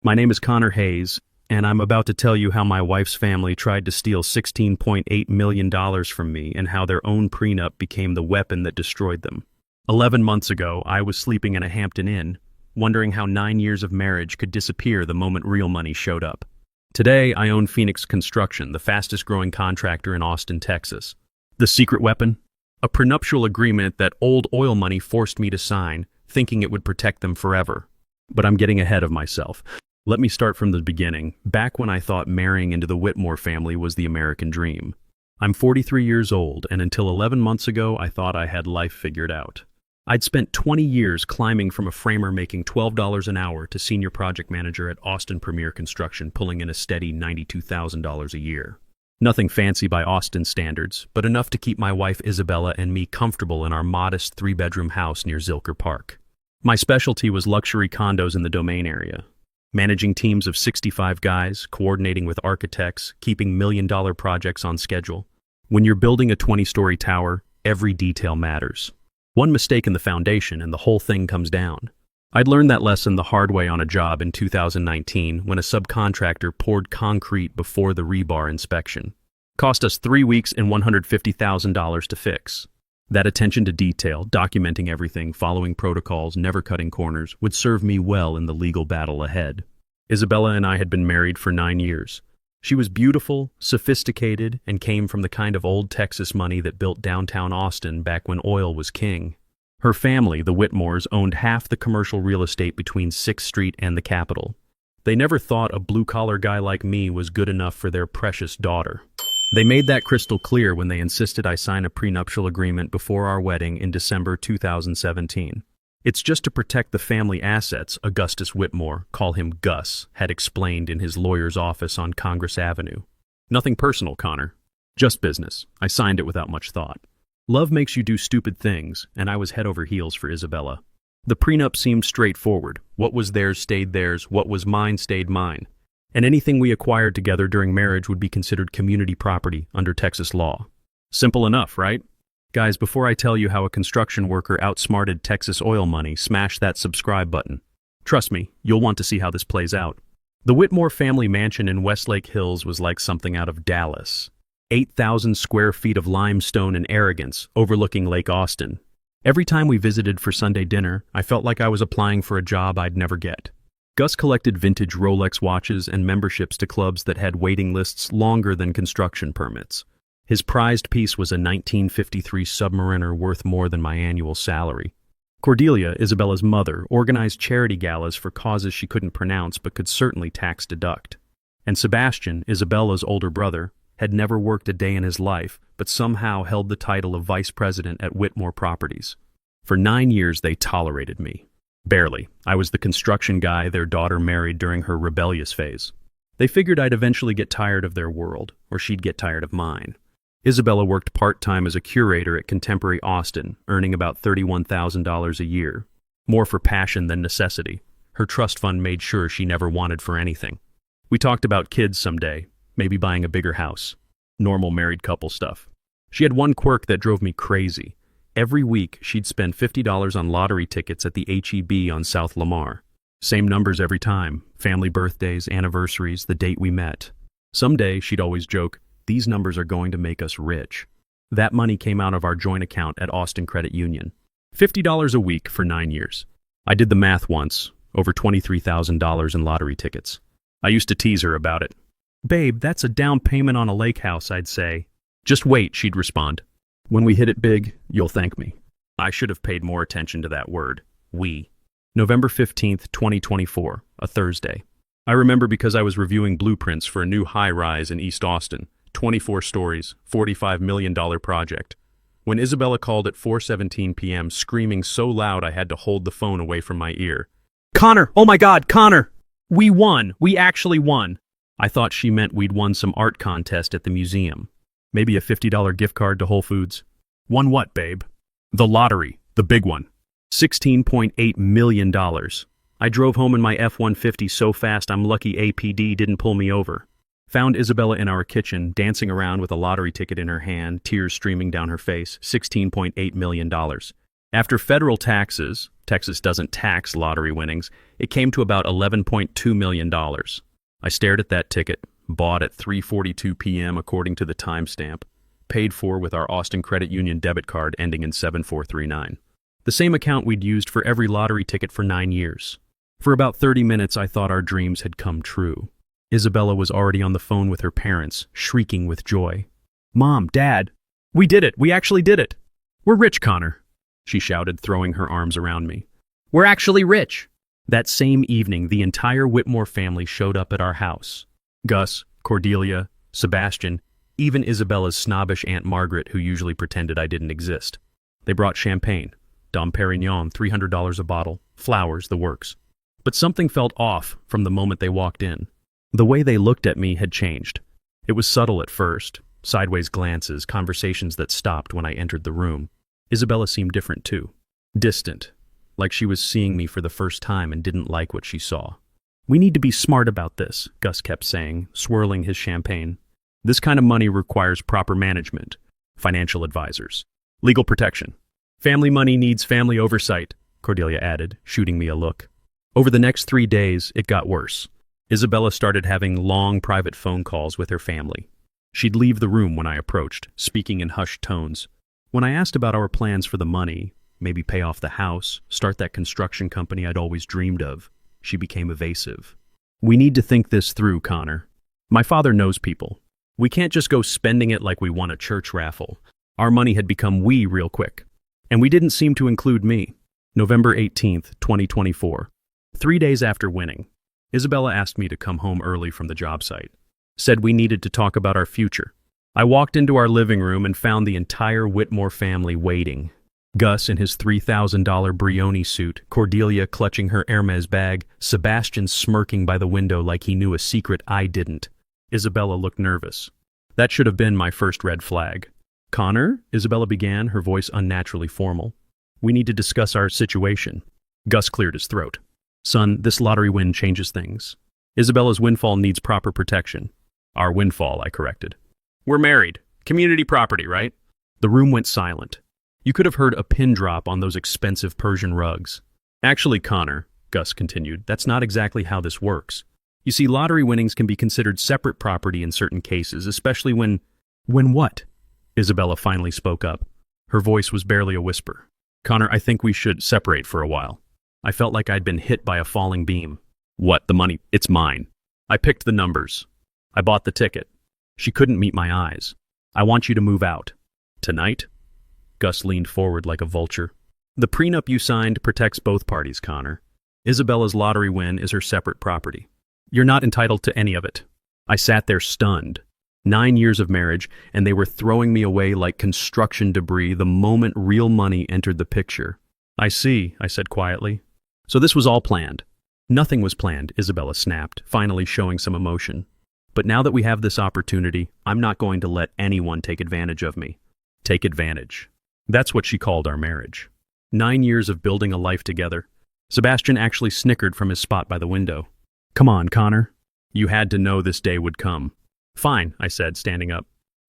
My name is Connor Hayes, and I'm about to tell you how my wife's family tried to steal $16.8 million from me and how their own prenup became the weapon that destroyed them. 11 months ago, I was sleeping in a Hampton Inn, wondering how 9 years of marriage could disappear the moment real money showed up. Today, I own Phoenix Construction, the fastest-growing contractor in Austin, Texas. The secret weapon? A prenuptial agreement that old oil money forced me to sign, thinking it would protect them forever. But I'm getting ahead of myself. Let me start from the beginning, back when I thought marrying into the Whitmore family was the American dream. I'm 43 years old, and until 11 months ago, I thought I had life figured out. I'd spent 20 years climbing from a framer making $12 an hour to senior project manager at Austin Premier Construction, pulling in a steady $92,000 a year. Nothing fancy by Austin standards, but enough to keep my wife Isabella and me comfortable in our modest 3-bedroom house near Zilker Park. My specialty was luxury condos in the Domain area. Managing teams of 65 guys, coordinating with architects, keeping million-dollar projects on schedule. When you're building a 20-story tower, every detail matters. One mistake in the foundation and the whole thing comes down. I'd learned that lesson the hard way on a job in 2019 when a subcontractor poured concrete before the rebar inspection. Cost us 3 weeks and $150,000 to fix. That attention to detail, documenting everything, following protocols, never cutting corners, would serve me well in the legal battle ahead. Isabella and I had been married for 9 years. She was beautiful, sophisticated, and came from the kind of old Texas money that built downtown Austin back when oil was king. Her family, the Whitmores, owned half the commercial real estate between 6th Street and the Capitol. They never thought a blue-collar guy like me was good enough for their precious daughter. They made that crystal clear when they insisted I sign a prenuptial agreement before our wedding in December 2017. It's just to protect the family assets, Augustus Whitmore, call him Gus, had explained in his lawyer's office on Congress Avenue. Nothing personal, Connor. Just business. I signed it without much thought. Love makes you do stupid things, and I was head over heels for Isabella. The prenup seemed straightforward. What was theirs stayed theirs, what was mine stayed mine. And anything we acquired together during marriage would be considered community property under Texas law. Simple enough, right? Guys, before I tell you how a construction worker outsmarted Texas oil money, smash that subscribe button. Trust me, you'll want to see how this plays out. The Whitmore family mansion in Westlake Hills was like something out of Dallas. 8,000 square feet of limestone and arrogance, overlooking Lake Austin. Every time we visited for Sunday dinner, I felt like I was applying for a job I'd never get. Gus collected vintage Rolex watches and memberships to clubs that had waiting lists longer than construction permits. His prized piece was a 1953 Submariner worth more than my annual salary. Cordelia, Isabella's mother, organized charity galas for causes she couldn't pronounce but could certainly tax deduct. And Sebastian, Isabella's older brother, had never worked a day in his life but somehow held the title of vice president at Whitmore Properties. For 9 years they tolerated me. Barely. I was the construction guy their daughter married during her rebellious phase. They figured I'd eventually get tired of their world, or she'd get tired of mine. Isabella worked part-time as a curator at Contemporary Austin, earning about $31,000 a year. More for passion than necessity. Her trust fund made sure she never wanted for anything. We talked about kids someday, maybe buying a bigger house. Normal married couple stuff. She had one quirk that drove me crazy. Every week, she'd spend $50 on lottery tickets at the H-E-B on South Lamar. Same numbers every time. Family birthdays, anniversaries, the date we met. Someday, she'd always joke, "These numbers are going to make us rich." That money came out of our joint account at Austin Credit Union. $50 a week for 9 years. I did the math once, over $23,000 in lottery tickets. I used to tease her about it. "Babe, that's a down payment on a lake house," I'd say. "Just wait," she'd respond. "When we hit it big, you'll thank me." I should have paid more attention to that word, we. November 15th, 2024, a Thursday. I remember because I was reviewing blueprints for a new high-rise in East Austin. 24 stories, $45 million project. When Isabella called at 4:17 p.m., screaming so loud I had to hold the phone away from my ear. "Connor! Oh my God, Connor! We won! We actually won!" I thought she meant we'd won some art contest at the museum. Maybe a $50 gift card to Whole Foods. Won what, babe? The lottery, the big one. $16.8 million. I drove home in my F-150 so fast I'm lucky APD didn't pull me over. Found Isabella in our kitchen, dancing around with a lottery ticket in her hand, tears streaming down her face, $16.8 million. After federal taxes, Texas doesn't tax lottery winnings, it came to about $11.2 million. I stared at that ticket, bought at 3:42 p.m. according to the timestamp, paid for with our Austin Credit Union debit card ending in 7439. The same account we'd used for every lottery ticket for 9 years. For about 30 minutes, I thought our dreams had come true. Isabella was already on the phone with her parents, shrieking with joy. "Mom, Dad, we did it! We actually did it! We're rich, Connor!" she shouted, throwing her arms around me. "We're actually rich!" That same evening, the entire Whitmore family showed up at our house. Gus, Cordelia, Sebastian, even Isabella's snobbish Aunt Margaret, who usually pretended I didn't exist. They brought champagne, Dom Perignon, $300 a bottle, flowers, the works. But something felt off from the moment they walked in. The way they looked at me had changed. It was subtle at first, sideways glances, conversations that stopped when I entered the room. Isabella seemed different too. Distant, like she was seeing me for the first time and didn't like what she saw. "We need to be smart about this," Gus kept saying, swirling his champagne. "This kind of money requires proper management, financial advisors, legal protection. Family money needs family oversight," Cordelia added, shooting me a look. Over the next 3 days, it got worse. Isabella started having long private phone calls with her family. She'd leave the room when I approached, speaking in hushed tones. When I asked about our plans for the money, maybe pay off the house, start that construction company I'd always dreamed of, she became evasive. "We need to think this through, Connor. My father knows people. We can't just go spending it like we won a church raffle." Our money had become we real quick. And we didn't seem to include me. November 18th, 2024. 3 days after winning, Isabella asked me to come home early from the job site. Said we needed to talk about our future. I walked into our living room and found the entire Whitmore family waiting. Gus in his $3,000 Brioni suit, Cordelia clutching her Hermes bag, Sebastian smirking by the window like he knew a secret I didn't. Isabella looked nervous. That should have been my first red flag. "Connor," Isabella began, her voice unnaturally formal. "We need to discuss our situation." Gus cleared his throat. "Son, this lottery win changes things. Isabella's windfall needs proper protection." "Our windfall," I corrected. "We're married. Community property, right?" The room went silent. You could have heard a pin drop on those expensive Persian rugs. "Actually, Connor," Gus continued, "that's not exactly how this works. You see, lottery winnings can be considered separate property in certain cases, especially when..." "When what?" Isabella finally spoke up. Her voice was barely a whisper. "Connor, I think we should separate for a while. I felt like I'd been hit by a falling beam." "What, the money? It's mine. I picked the numbers. I bought the ticket." She couldn't meet my eyes. "I want you to move out." "Tonight?" Gus leaned forward like a vulture. "The prenup you signed protects both parties, Connor. Isabella's lottery win is her separate property. You're not entitled to any of it." I sat there stunned. 9 years of marriage, and they were throwing me away like construction debris the moment real money entered the picture. "I see," I said quietly. "So this was all planned." "Nothing was planned," Isabella snapped, finally showing some emotion. "But now that we have this opportunity, I'm not going to let anyone take advantage of me." Take advantage. That's what she called our marriage. 9 years of building a life together. Sebastian actually snickered from his spot by the window. "Come on, Connor. You had to know this day would come." "Fine," I said, standing up.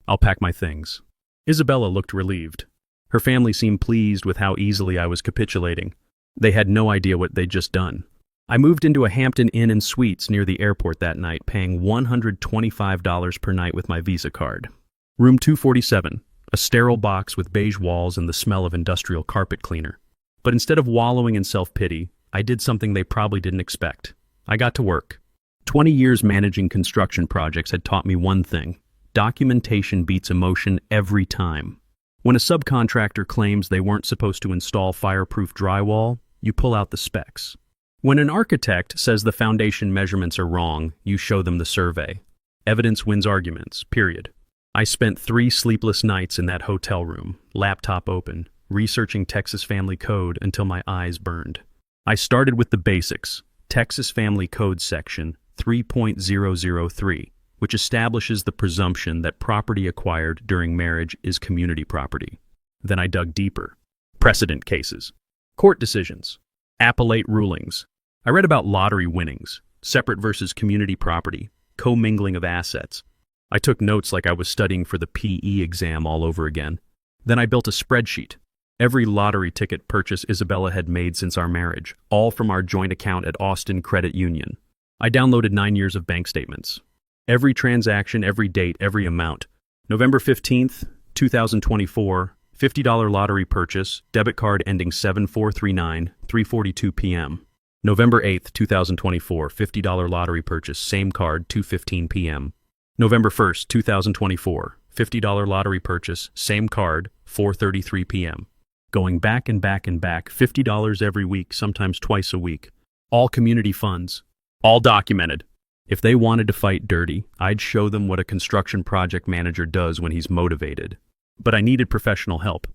"I'll pack my things." Isabella looked relieved. Her family seemed pleased with how easily I was capitulating. They had no idea what they'd just done. I moved into a Hampton Inn and Suites near the airport that night, paying $125 per night with my Visa card. Room 247, a sterile box with beige walls and the smell of industrial carpet cleaner. But instead of wallowing in self-pity, I did something they probably didn't expect. I got to work. 20 years managing construction projects had taught me one thing: documentation beats emotion every time. When a subcontractor claims they weren't supposed to install fireproof drywall, you pull out the specs. When an architect says the foundation measurements are wrong, you show them the survey. Evidence wins arguments, period. I spent 3 sleepless nights in that hotel room, laptop open, researching Texas Family Code until my eyes burned. I started with the basics, Texas Family Code section 3.003, which establishes the presumption that property acquired during marriage is community property. Then I dug deeper. Precedent cases, court decisions, appellate rulings. I read about lottery winnings, separate versus community property, commingling of assets. I took notes like I was studying for the PE exam all over again. Then I built a spreadsheet. Every lottery ticket purchase Isabella had made since our marriage, all from our joint account at Austin Credit Union. I downloaded 9 years of bank statements. Every transaction, every date, every amount. November 15th, 2024, $50 lottery purchase, debit card ending 7439, 3:42 p.m. November 8th, 2024, $50 lottery purchase, same card, 2:15 p.m. November 1st, 2024, $50 lottery purchase, same card, 4:33 p.m. Going back and back and back, $50 every week, sometimes twice a week. All community funds. All documented. If they wanted to fight dirty, I'd show them what a construction project manager does when he's motivated. But I needed professional help,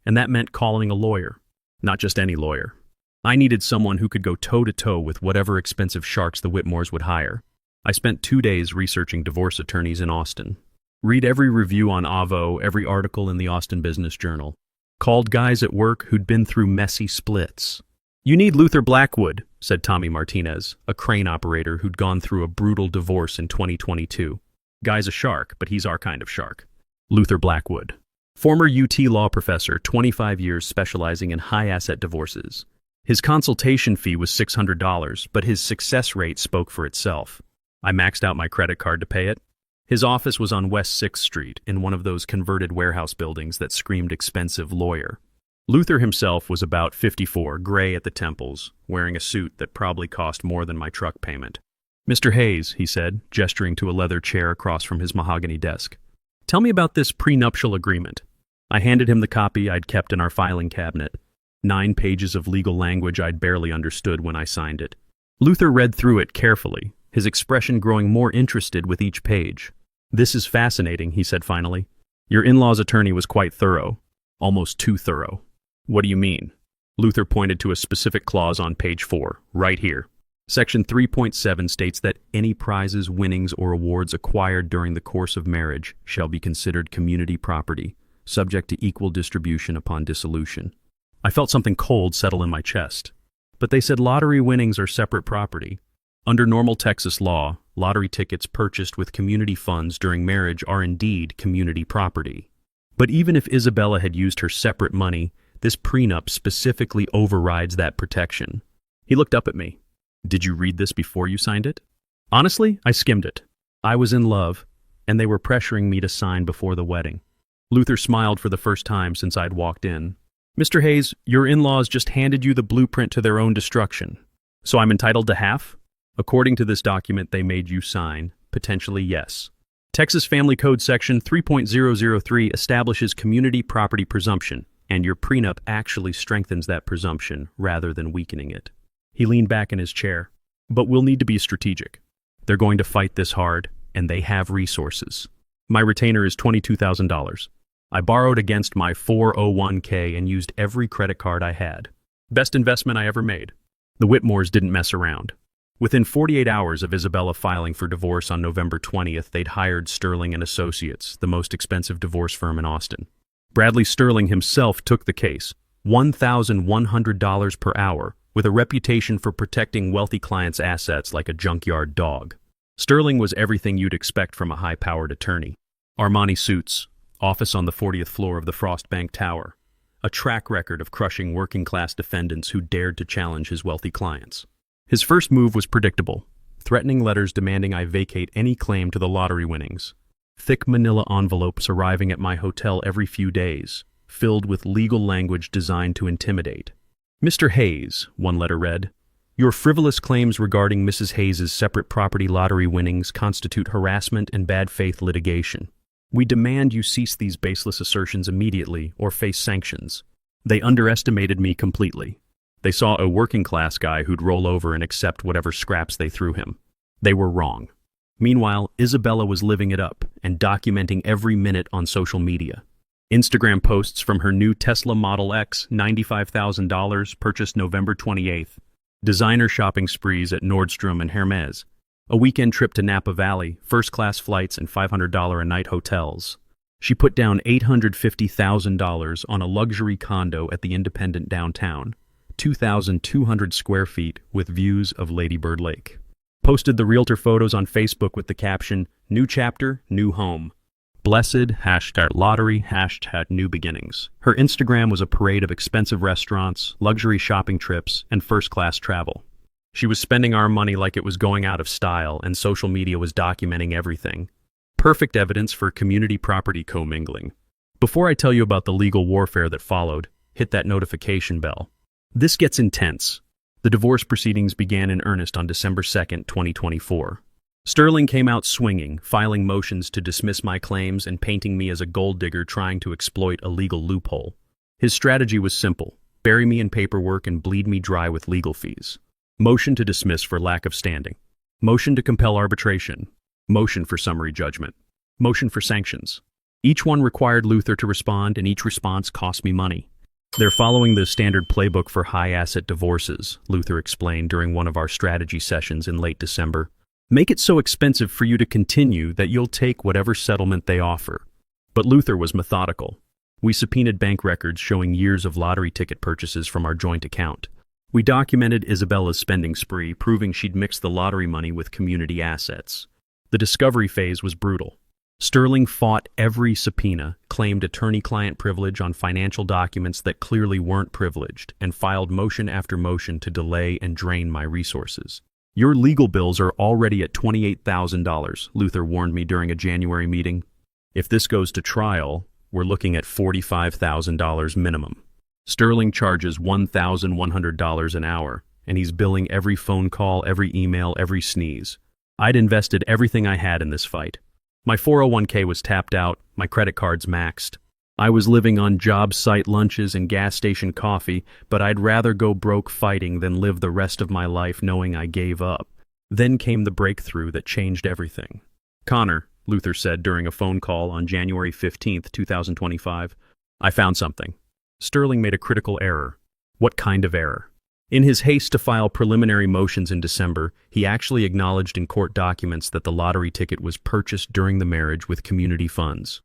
and that meant calling a lawyer. Not just any lawyer. I needed someone who could go toe-to-toe with whatever expensive sharks the Whitmores would hire. I spent 2 days researching divorce attorneys in Austin. Read every review on Avvo, every article in the Austin Business Journal. Called guys at work who'd been through messy splits. "You need Luther Blackwood," said Tommy Martinez, a crane operator who'd gone through a brutal divorce in 2022. "Guy's a shark, but he's our kind of shark." Luther Blackwood. Former UT law professor, 25 years specializing in high-asset divorces. His consultation fee was $600, but his success rate spoke for itself. I maxed out my credit card to pay it. His office was on West 6th Street, in one of those converted warehouse buildings that screamed expensive lawyer. Luther himself was about 54, gray at the temples, wearing a suit that probably cost more than my truck payment. "Mr. Hayes," he said, gesturing to a leather chair across from his mahogany desk. "Tell me about this prenuptial agreement." I handed him the copy I'd kept in our filing cabinet. 9 pages of legal language I'd barely understood when I signed it. Luther read through it carefully, his expression growing more interested with each page. "This is fascinating," he said finally. "Your in-law's attorney was quite thorough. Almost too thorough." "What do you mean?" Luther pointed to a specific clause on page 4, right here. Section 3.7 states that any prizes, winnings, or awards acquired during the course of marriage shall be considered community property, subject to equal distribution upon dissolution. I felt something cold settle in my chest. But they said lottery winnings are separate property. Under normal Texas law, lottery tickets purchased with community funds during marriage are indeed community property. But even if Isabella had used her separate money, this prenup specifically overrides that protection. He looked up at me. "Did you read this before you signed it?" "Honestly, I skimmed it. I was in love, and they were pressuring me to sign before the wedding." Luther smiled for the first time since I'd walked in. "Mr. Hayes, your in-laws just handed you the blueprint to their own destruction. So I'm entitled to half? According to this document they made you sign, potentially yes. Texas Family Code Section 3.003 establishes community property presumption, and your prenup actually strengthens that presumption rather than weakening it." He leaned back in his chair. "But we'll need to be strategic. They're going to fight this hard, and they have resources. My retainer is $22,000. I borrowed against my 401k and used every credit card I had. Best investment I ever made." The Whitmores didn't mess around. Within 48 hours of Isabella filing for divorce on November 20th, they'd hired Sterling & Associates, the most expensive divorce firm in Austin. Bradley Sterling himself took the case, $1,100 per hour, with a reputation for protecting wealthy clients' assets like a junkyard dog. Sterling was everything you'd expect from a high-powered attorney. Armani suits, office on the 40th floor of the Frost Bank Tower, a track record of crushing working-class defendants who dared to challenge his wealthy clients. His first move was predictable, threatening letters demanding I vacate any claim to the lottery winnings. Thick manila envelopes arriving at my hotel every few days, filled with legal language designed to intimidate. "Mr. Hayes," one letter read, "your frivolous claims regarding Mrs. Hayes's separate property lottery winnings constitute harassment and bad faith litigation. We demand you cease these baseless assertions immediately or face sanctions." They underestimated me completely. They saw a working-class guy who'd roll over and accept whatever scraps they threw him. They were wrong. Meanwhile, Isabella was living it up and documenting every minute on social media. Instagram posts from her new Tesla Model X, $95,000, purchased November 28th. Designer shopping sprees at Nordstrom and Hermes. A weekend trip to Napa Valley, first-class flights and $500 a night hotels. She put down $850,000 on a luxury condo at the Independent downtown, 2,200 square feet with views of Lady Bird Lake. Posted the realtor photos on Facebook with the caption, "New chapter, new home." Blessed, #lottery, #new beginnings. Her Instagram was a parade of expensive restaurants, luxury shopping trips, and first-class travel. She was spending our money like it was going out of style, and social media was documenting everything. Perfect evidence for community property commingling. Before I tell you about the legal warfare that followed, hit that notification bell. This gets intense. The divorce proceedings began in earnest on December 2nd, 2024. Sterling came out swinging, filing motions to dismiss my claims and painting me as a gold digger trying to exploit a legal loophole. His strategy was simple: bury me in paperwork and bleed me dry with legal fees. Motion to dismiss for lack of standing. Motion to compel arbitration. Motion for summary judgment. Motion for sanctions. Each one required Luther to respond, and each response cost me money. They're following the standard playbook for high-asset divorces, Luther explained during one of our strategy sessions in late December. Make it so expensive for you to continue that you'll take whatever settlement they offer. But Luther was methodical. We subpoenaed bank records showing years of lottery ticket purchases from our joint account. We documented Isabella's spending spree, proving she'd mixed the lottery money with community assets. The discovery phase was brutal. Sterling fought every subpoena, claimed attorney-client privilege on financial documents that clearly weren't privileged, and filed motion after motion to delay and drain my resources. Your legal bills are already at $28,000, Luther warned me during a January meeting. If this goes to trial, we're looking at $45,000 minimum. Sterling charges $1,100 an hour, and he's billing every phone call, every email, every sneeze. I'd invested everything I had in this fight. My 401k was tapped out, my credit cards maxed. I was living on job site lunches and gas station coffee, but I'd rather go broke fighting than live the rest of my life knowing I gave up. Then came the breakthrough that changed everything. Connor, Luther said during a phone call on January 15, 2025, I found something. Sterling made a critical error. What kind of error? In his haste to file preliminary motions in December, he actually acknowledged in court documents that the lottery ticket was purchased during the marriage with community funds.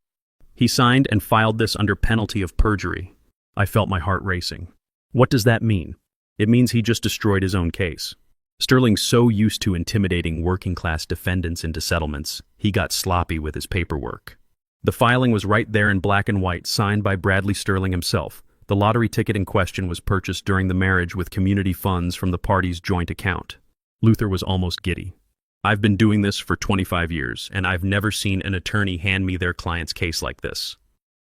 He signed and filed this under penalty of perjury. I felt my heart racing. What does that mean? It means he just destroyed his own case. Sterling's so used to intimidating working-class defendants into settlements, he got sloppy with his paperwork. The filing was right there in black and white, signed by Bradley Sterling himself. The lottery ticket in question was purchased during the marriage with community funds from the parties' joint account. Luther was almost giddy. I've been doing this for 25 years, and I've never seen an attorney hand me their client's case like this.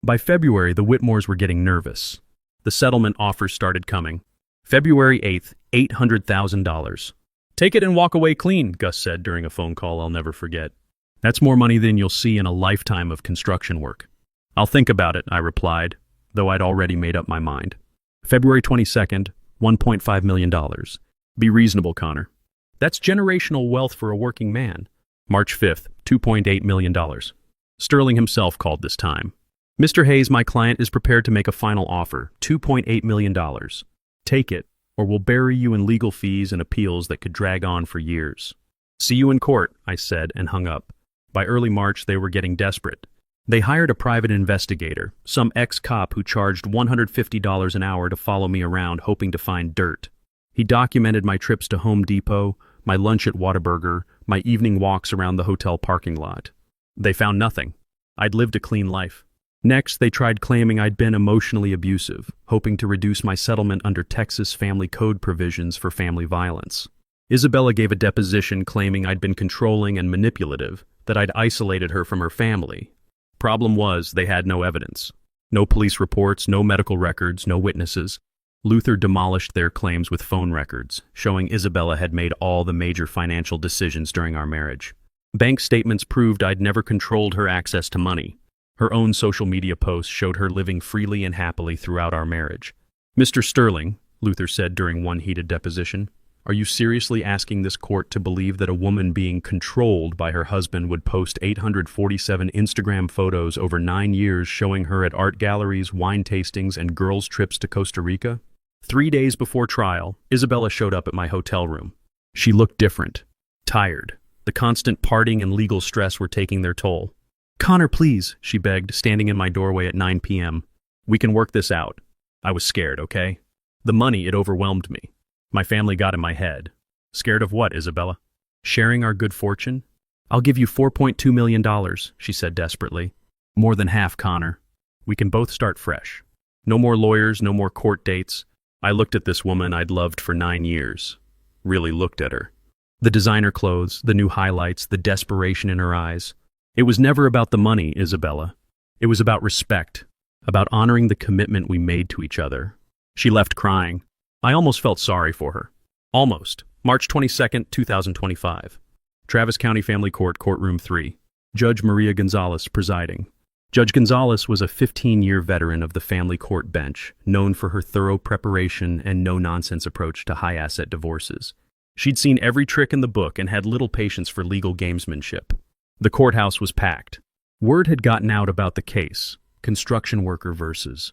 By February, the Whitmores were getting nervous. The settlement offers started coming. February 8th, $800,000. Take it and walk away clean, Gus said during a phone call I'll never forget. That's more money than you'll see in a lifetime of construction work. I'll think about it, I replied, though I'd already made up my mind. February 22nd, $1.5 million. Be reasonable, Connor. That's generational wealth for a working man. March 5th, $2.8 million. Sterling himself called this time. Mr. Hayes, my client, is prepared to make a final offer, $2.8 million. Take it, or we'll bury you in legal fees and appeals that could drag on for years. See you in court, I said and hung up. By early March, they were getting desperate. They hired a private investigator, some ex-cop who charged $150 an hour to follow me around hoping to find dirt. He documented my trips to Home Depot, my lunch at Whataburger, my evening walks around the hotel parking lot. They found nothing. I'd lived a clean life. Next, they tried claiming I'd been emotionally abusive, hoping to reduce my settlement under Texas family code provisions for family violence. Isabella gave a deposition claiming I'd been controlling and manipulative, that I'd isolated her from her family. Problem was, they had no evidence. No police reports, no medical records, no witnesses. Luther demolished their claims with phone records, showing Isabella had made all the major financial decisions during our marriage. Bank statements proved I'd never controlled her access to money. Her own social media posts showed her living freely and happily throughout our marriage. Mr. Sterling, Luther said during one heated deposition, are you seriously asking this court to believe that a woman being controlled by her husband would post 847 Instagram photos over 9 years showing her at art galleries, wine tastings, and girls' trips to Costa Rica? 3 days before trial, Isabella showed up at my hotel room. She looked different, tired. The constant partying and legal stress were taking their toll. Connor, please, she begged, standing in my doorway at 9 p.m. We can work this out. I was scared, okay? The money, it overwhelmed me. My family got in my head. Scared of what, Isabella? Sharing our good fortune? I'll give you $4.2 million, she said desperately. More than half, Connor. We can both start fresh. No more lawyers, no more court dates. I looked at this woman I'd loved for 9 years. Really looked at her. The designer clothes, the new highlights, the desperation in her eyes. It was never about the money, Isabella. It was about respect, about honoring the commitment we made to each other. She left crying. I almost felt sorry for her. Almost. March 22nd, 2025. Travis County Family Court, Courtroom 3. Judge Maria Gonzalez presiding. Judge Gonzalez was a 15-year veteran of the family court bench, known for her thorough preparation and no-nonsense approach to high-asset divorces. She'd seen every trick in the book and had little patience for legal gamesmanship. The courthouse was packed. Word had gotten out about the case. Construction worker versus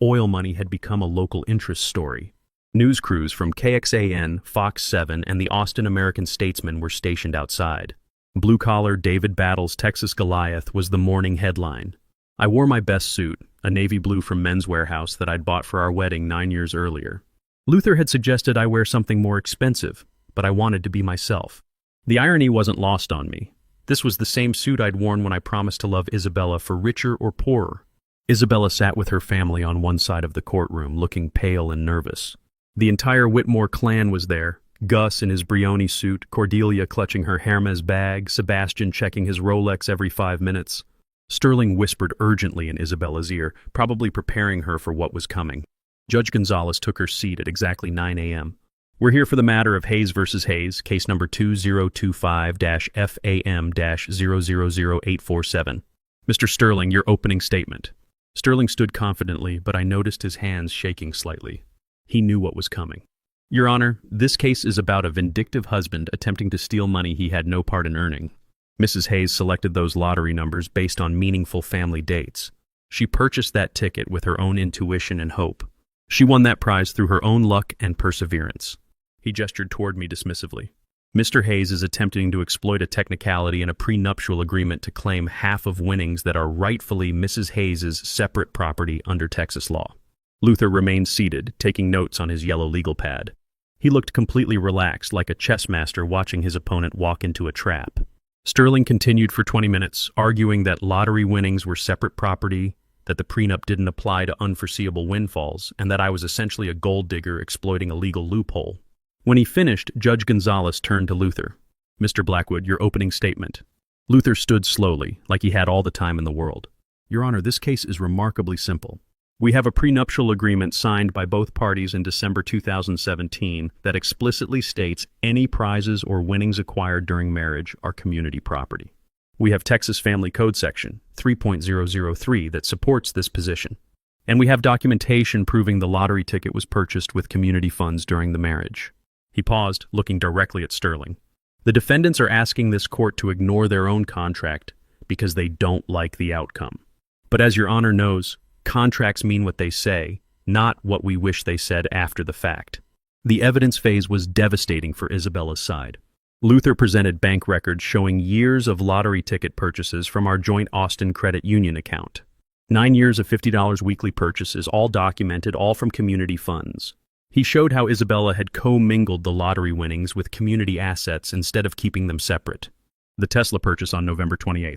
oil money had become a local interest story. News crews from KXAN, Fox 7, and the Austin American-Statesman were stationed outside. Blue-collar David Battle's Texas Goliath was the morning headline. I wore my best suit, a navy blue from Men's Warehouse that I'd bought for our wedding 9 years earlier. Luther had suggested I wear something more expensive, but I wanted to be myself. The irony wasn't lost on me. This was the same suit I'd worn when I promised to love Isabella for richer or poorer. Isabella sat with her family on one side of the courtroom, looking pale and nervous. The entire Whitmore clan was there. Gus in his Brioni suit, Cordelia clutching her Hermes bag, Sebastian checking his Rolex every 5 minutes. Sterling whispered urgently in Isabella's ear, probably preparing her for what was coming. Judge Gonzalez took her seat at exactly 9 a.m. We're here for the matter of Hayes versus Hayes, case number 2025-FAM-000847. Mr. Sterling, your opening statement. Sterling stood confidently, but I noticed his hands shaking slightly. He knew what was coming. Your Honor, this case is about a vindictive husband attempting to steal money he had no part in earning. Mrs. Hayes selected those lottery numbers based on meaningful family dates. She purchased that ticket with her own intuition and hope. She won that prize through her own luck and perseverance. He gestured toward me dismissively. Mr. Hayes is attempting to exploit a technicality in a prenuptial agreement to claim half of winnings that are rightfully Mrs. Hayes's separate property under Texas law. Luther remained seated, taking notes on his yellow legal pad. He looked completely relaxed, like a chess master watching his opponent walk into a trap. Sterling continued for 20 minutes, arguing that lottery winnings were separate property, that the prenup didn't apply to unforeseeable windfalls, and that I was essentially a gold digger exploiting a legal loophole. When he finished, Judge Gonzalez turned to Luther. Mr. Blackwood, your opening statement. Luther stood slowly, like he had all the time in the world. Your Honor, this case is remarkably simple. We have a prenuptial agreement signed by both parties in December 2017 that explicitly states any prizes or winnings acquired during marriage are community property. We have Texas Family Code Section 3.003 that supports this position. And we have documentation proving the lottery ticket was purchased with community funds during the marriage. He paused, looking directly at Sterling. The defendants are asking this court to ignore their own contract because they don't like the outcome. But as Your Honor knows, contracts mean what they say, not what we wish they said after the fact. The evidence phase was devastating for Isabella's side. Luther presented bank records showing years of lottery ticket purchases from our joint Austin Credit Union account. 9 years of $50 weekly purchases, all documented, all from community funds. He showed how Isabella had co-mingled the lottery winnings with community assets instead of keeping them separate. The Tesla purchase on November 28th.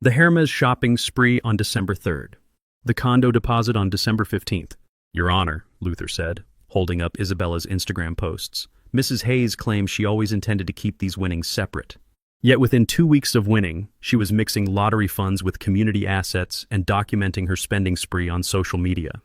The Hermes shopping spree on December 3rd. The condo deposit on December 15th. Your Honor, Luther said, holding up Isabella's Instagram posts. Mrs. Hayes claims she always intended to keep these winnings separate. Yet within 2 weeks of winning, she was mixing lottery funds with community assets and documenting her spending spree on social media.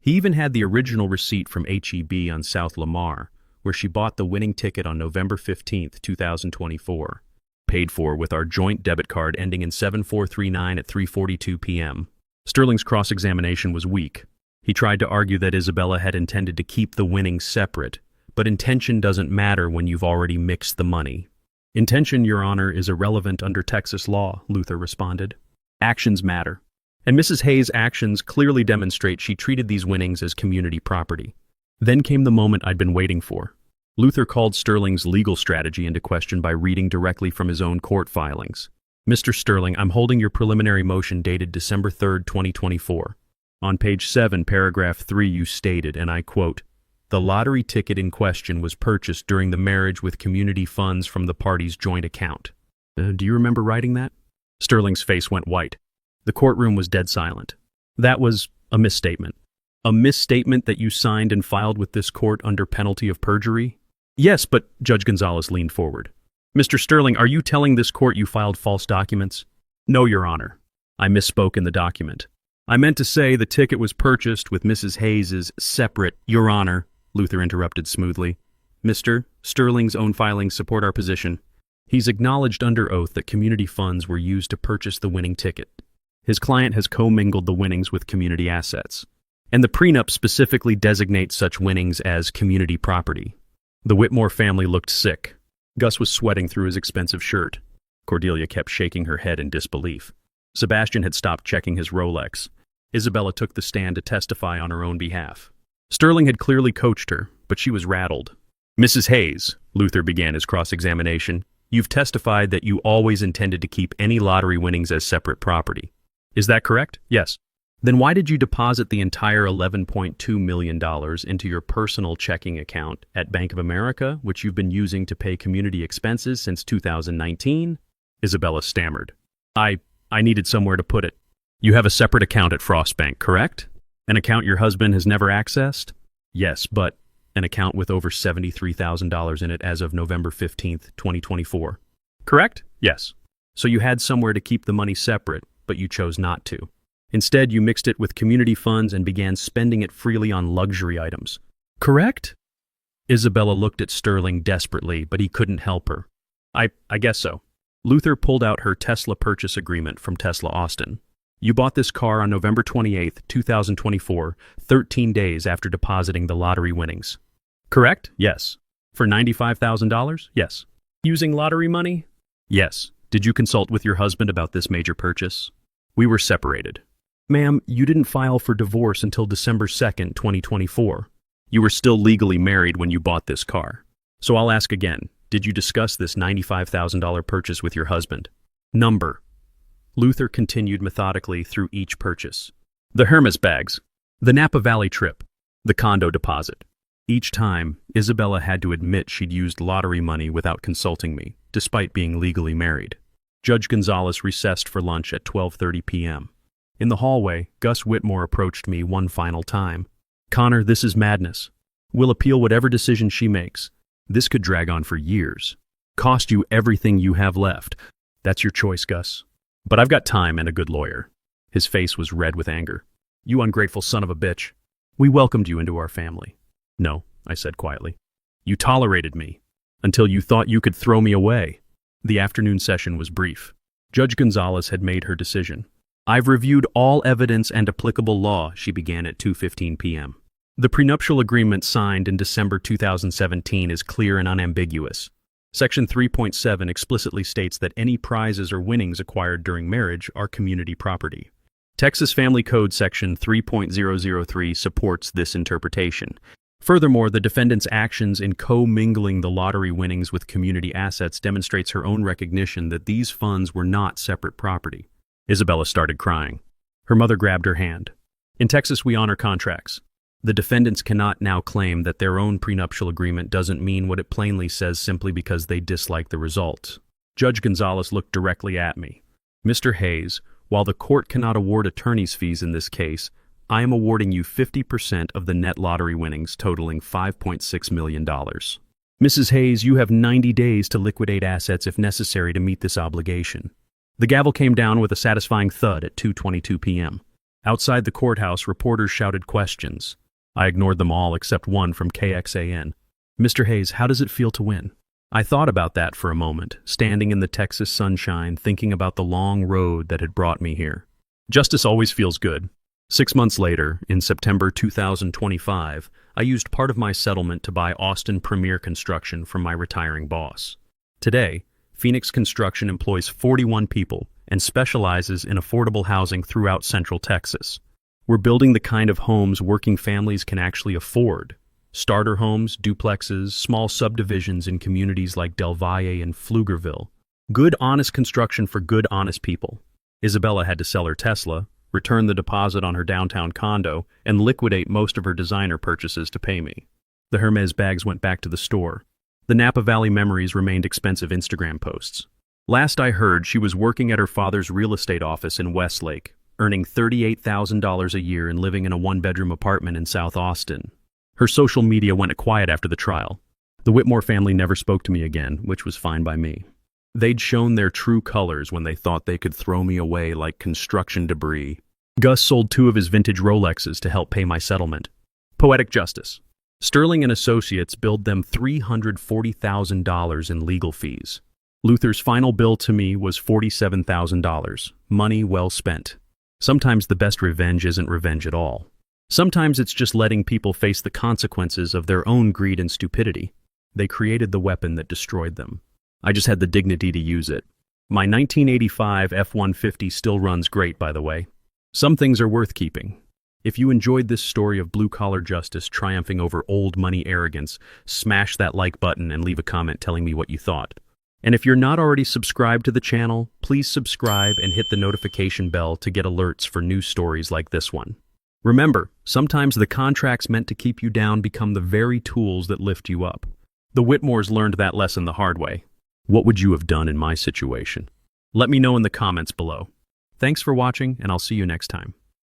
He even had the original receipt from HEB on South Lamar, where she bought the winning ticket on November 15th, 2024. Paid for with our joint debit card ending in 7439 at 3:42 p.m. Sterling's cross-examination was weak. He tried to argue that Isabella had intended to keep the winnings separate, but intention doesn't matter when you've already mixed the money. Intention, Your Honor, is irrelevant under Texas law, Luther responded. Actions matter. And Mrs. Hayes' actions clearly demonstrate she treated these winnings as community property. Then came the moment I'd been waiting for. Luther called Sterling's legal strategy into question by reading directly from his own court filings. Mr. Sterling, I'm holding your preliminary motion dated December 3rd, 2024. On page 7, paragraph 3, you stated, and I quote, "The lottery ticket in question was purchased during the marriage with community funds from the parties' joint account." Do you remember writing that? Sterling's face went white. The courtroom was dead silent. That was a misstatement. A misstatement that you signed and filed with this court under penalty of perjury? Yes, but Judge Gonzalez leaned forward. Mr. Sterling, are you telling this court you filed false documents? No, Your Honor. I misspoke in the document. I meant to say the ticket was purchased with Mrs. Hayes's separate, Your Honor, Luther interrupted smoothly. Mr. Sterling's own filings support our position. He's acknowledged under oath that community funds were used to purchase the winning ticket. His client has commingled the winnings with community assets. And the prenup specifically designates such winnings as community property. The Whitmore family looked sick. Gus was sweating through his expensive shirt. Cordelia kept shaking her head in disbelief. Sebastian had stopped checking his Rolex. Isabella took the stand to testify on her own behalf. Sterling had clearly coached her, but she was rattled. Mrs. Hayes, Luther began his cross-examination, you've testified that you always intended to keep any lottery winnings as separate property. Is that correct? Yes. Then why did you deposit the entire $11.2 million into your personal checking account at Bank of America, which you've been using to pay community expenses since 2019? Isabella stammered. I needed somewhere to put it. You have a separate account at Frost Bank, correct? An account your husband has never accessed? Yes, but an account with over $73,000 in it as of November 15th, 2024. Correct? Yes. So you had somewhere to keep the money separate, but you chose not to. Instead, you mixed it with community funds and began spending it freely on luxury items. Correct? Isabella looked at Sterling desperately, but he couldn't help her. I guess so. Luther pulled out her Tesla purchase agreement from Tesla Austin. You bought this car on November 28th, 2024, 13 days after depositing the lottery winnings. Correct? Yes. For $95,000? Yes. Using lottery money? Yes. Did you consult with your husband about this major purchase? We were separated. Ma'am, you didn't file for divorce until December 2nd, 2024. You were still legally married when you bought this car. So I'll ask again, did you discuss this $95,000 purchase with your husband? Number. Luther continued methodically through each purchase. The Hermes bags, the Napa Valley trip, the condo deposit. Each time, Isabella had to admit she'd used lottery money without consulting me, despite being legally married. Judge Gonzalez recessed for lunch at 12:30 p.m. In the hallway, Gus Whitmore approached me one final time. Connor, this is madness. We'll appeal whatever decision she makes. This could drag on for years. Cost you everything you have left. That's your choice, Gus. But I've got time and a good lawyer. His face was red with anger. You ungrateful son of a bitch. We welcomed you into our family. No, I said quietly. You tolerated me until you thought you could throw me away. The afternoon session was brief. Judge Gonzalez had made her decision. I've reviewed all evidence and applicable law, she began at 2:15 p.m. The prenuptial agreement signed in December 2017 is clear and unambiguous. Section 3.7 explicitly states that any prizes or winnings acquired during marriage are community property. Texas Family Code Section 3.003 supports this interpretation. Furthermore, the defendant's actions in co-mingling the lottery winnings with community assets demonstrates her own recognition that these funds were not separate property. Isabella started crying. Her mother grabbed her hand. In Texas, we honor contracts. The defendants cannot now claim that their own prenuptial agreement doesn't mean what it plainly says simply because they dislike the result. Judge Gonzalez looked directly at me. Mr. Hayes, while the court cannot award attorney's fees in this case, I am awarding you 50% of the net lottery winnings totaling $5.6 million. Mrs. Hayes, you have 90 days to liquidate assets if necessary to meet this obligation. The gavel came down with a satisfying thud at 2:22 p.m. Outside the courthouse, reporters shouted questions. I ignored them all except one from KXAN. Mr. Hayes, how does it feel to win? I thought about that for a moment, standing in the Texas sunshine, thinking about the long road that had brought me here. Justice always feels good. 6 months later, in September 2025, I used part of my settlement to buy Austin Premier Construction from my retiring boss. Today, Phoenix Construction employs 41 people and specializes in affordable housing throughout Central Texas. We're building the kind of homes working families can actually afford. Starter homes, duplexes, small subdivisions in communities like Del Valle and Pflugerville. Good, honest construction for good, honest people. Isabella had to sell her Tesla, return the deposit on her downtown condo, and liquidate most of her designer purchases to pay me. The Hermes bags went back to the store. The Napa Valley memories remained expensive Instagram posts. Last I heard, she was working at her father's real estate office in Westlake, earning $38,000 a year and living in a one-bedroom apartment in South Austin. Her social media went quiet after the trial. The Whitmore family never spoke to me again, which was fine by me. They'd shown their true colors when they thought they could throw me away like construction debris. Gus sold 2 of his vintage Rolexes to help pay my settlement. Poetic justice. Sterling and Associates billed them $340,000 in legal fees. Luther's final bill to me was $47,000. Money well spent. Sometimes the best revenge isn't revenge at all. Sometimes it's just letting people face the consequences of their own greed and stupidity. They created the weapon that destroyed them. I just had the dignity to use it. My 1985 F-150 still runs great, by the way. Some things are worth keeping. If you enjoyed this story of blue-collar justice triumphing over old money arrogance, smash that like button and leave a comment telling me what you thought. And if you're not already subscribed to the channel, please subscribe and hit the notification bell to get alerts for new stories like this one. Remember, sometimes the contracts meant to keep you down become the very tools that lift you up. The Whitmores learned that lesson the hard way. What would you have done in my situation? Let me know in the comments below. Thanks for watching, and I'll see you next time.